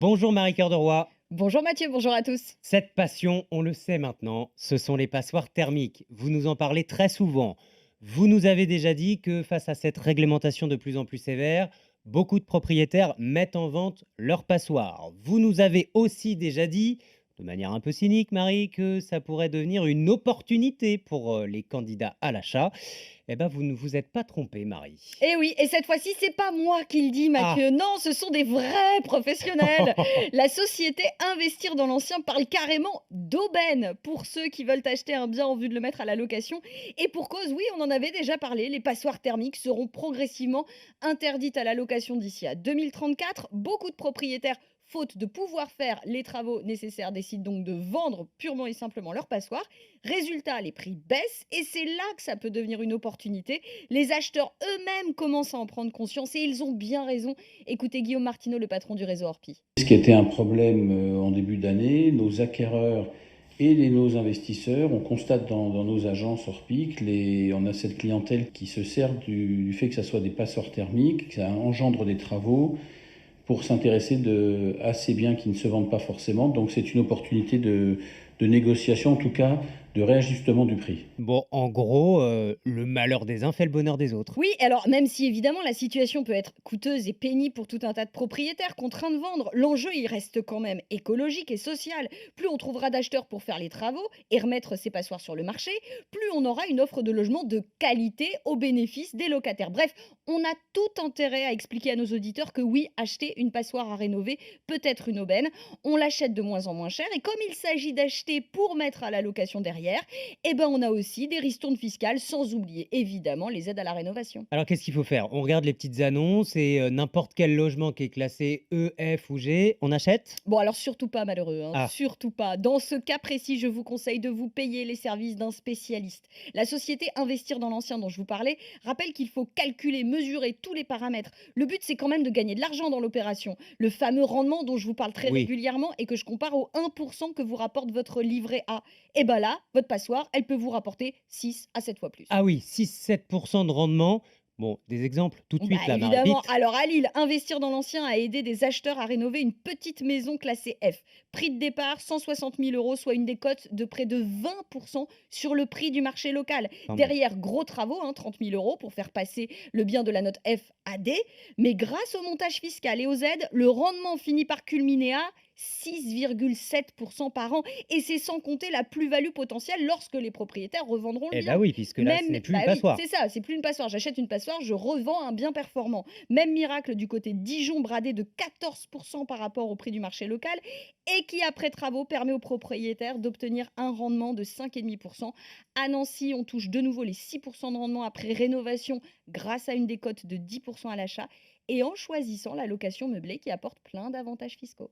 Bonjour Marie-Cœur de Roy. Bonjour Mathieu, bonjour à tous. Cette passion, on le sait maintenant, ce sont les passoires thermiques. Vous nous en parlez très souvent. Vous nous avez déjà dit que face à cette réglementation de plus en plus sévère, beaucoup de propriétaires mettent en vente leurs passoires. Vous nous avez aussi déjà dit, de manière un peu cynique Marie, que ça pourrait devenir une opportunité pour les candidats à l'achat. Eh bien, vous ne vous êtes pas trompé Marie. Et oui, et cette fois-ci, c'est pas moi qui le dis, Ah. Mathieu. Non, ce sont des vrais professionnels. La société Investir dans l'ancien parle carrément d'aubaine pour ceux qui veulent acheter un bien en vue de le mettre à la location. Et pour cause, oui, on en avait déjà parlé, les passoires thermiques seront progressivement interdites à la location d'ici à 2034. Beaucoup de propriétaires, faute de pouvoir faire les travaux nécessaires, décident donc de vendre purement et simplement leur passoire. Résultat, les prix baissent et c'est là que ça peut devenir une opportunité. Les acheteurs eux-mêmes commencent à en prendre conscience et ils ont bien raison. Écoutez Guillaume Martineau, le patron du réseau Orpi. Ce qui était un problème en début d'année, nos acquéreurs et nos investisseurs, on constate dans nos agences Orpi que on a cette clientèle qui se sert du fait que ce soit des passeurs thermiques, que ça engendre des travaux pour s'intéresser à ces biens qui ne se vendent pas forcément. Donc c'est une opportunité de négociation, en tout cas de réajustement du prix. Bon, en gros, le malheur des uns fait le bonheur des autres. Oui, alors même si évidemment la situation peut être coûteuse et pénible pour tout un tas de propriétaires contraints de vendre, l'enjeu il reste quand même écologique et social. Plus on trouvera d'acheteurs pour faire les travaux et remettre ces passoires sur le marché, plus on aura une offre de logement de qualité au bénéfice des locataires. Bref, on a tout intérêt à expliquer à nos auditeurs que oui, acheter une passoire à rénover peut être une aubaine. On l'achète de moins en moins cher et comme il s'agit d'acheter pour mettre à la location derrière, eh ben on a aussi des ristournes fiscales, sans oublier évidemment les aides à la rénovation. Alors qu'est-ce qu'il faut faire? On regarde les petites annonces et n'importe quel logement qui est classé E, F ou G, on achète? Bon, alors surtout pas malheureux, hein, Ah, surtout pas. Dans ce cas précis, je vous conseille de vous payer les services d'un spécialiste. La société Investir dans l'ancien dont je vous parlais rappelle qu'il faut calculer, mesurer tous les paramètres. Le but, c'est quand même de gagner de l'argent dans l'opération. Le fameux rendement dont je vous parle très oui. régulièrement et que je compare au 1% que vous rapporte votre livret A. Et ben là, votre passoire, elle peut vous rapporter 6 à 7 fois plus. Ah oui, 6-7 de rendement. Bon, des exemples tout de Bah, suite là, Marie, évidemment. vite. Alors à Lille, Investir dans l'ancien a aidé des acheteurs à rénover une petite maison classée F. Prix de départ 160 000 euros, soit une décote de près de 20% sur le prix du marché local. Quand même. Derrière, gros travaux, 30 000 euros pour faire passer le bien de la note F à D. Mais grâce au montage fiscal et aux aides, le rendement finit par culminer à 6,7% par an. Et c'est sans compter la plus-value potentielle lorsque les propriétaires revendront le Eh ben bien. oui, puisque là, ce Même, n'est plus une bah oui, passoire. c'est ça, c'est plus une passoire. J'achète une passoire, je revends un bien performant. Même miracle du côté de Dijon, bradé de 14% par rapport au prix du marché local, et qui, après travaux, permet aux propriétaires d'obtenir un rendement de 5,5%. À Nancy, on touche de nouveau les 6% de rendement après rénovation grâce à une décote de 10% à l'achat et en choisissant la location meublée qui apporte plein d'avantages fiscaux.